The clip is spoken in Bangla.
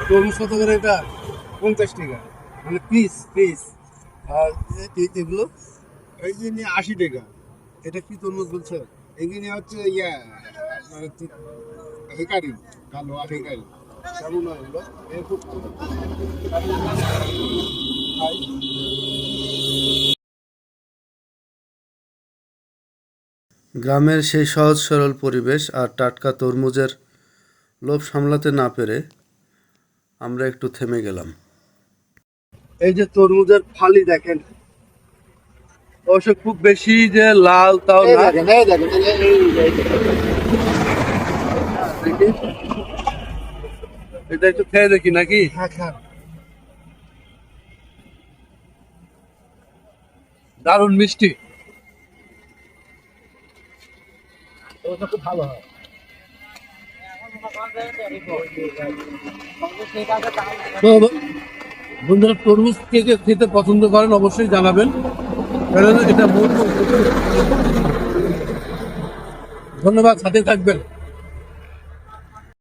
তরমুজ কত করে এটা? 50 টাকা। মানে পিস পিস। আর এগুলো এই যে নিয়ে 80 টাকা। এটা কি তরমুজ বলছো? এখানে হচ্ছে আপনার হচ্ছে হেকারি, কালো আর হেকারি। কেমন হয় এগুলো? এর খুব খাই। গ্রামের সেই সহজ সরল পরিবেশ আর টাটকা তরমুজের লোভ সামলাতে না পেরে আমরা একটু থেমে গেলাম। এই যে তরমুজের ফালি দেখেন, অবশ্য খুব বেশি যে লাল তাও এই না। দেখেন, এই দেখেন, এই দেখেন। দেখি, এটা একটু খেয়ে দেখি নাকি? হ্যাঁ, খান। দারুণ মিষ্টি। ওটা খুব ভালো হয়। তো বন্ধুরা, তরমুজ কে কে খেতে পছন্দ করেন অবশ্যই জানাবেন। কারণ এটা ধন্যবাদ, সাথে থাকবেন।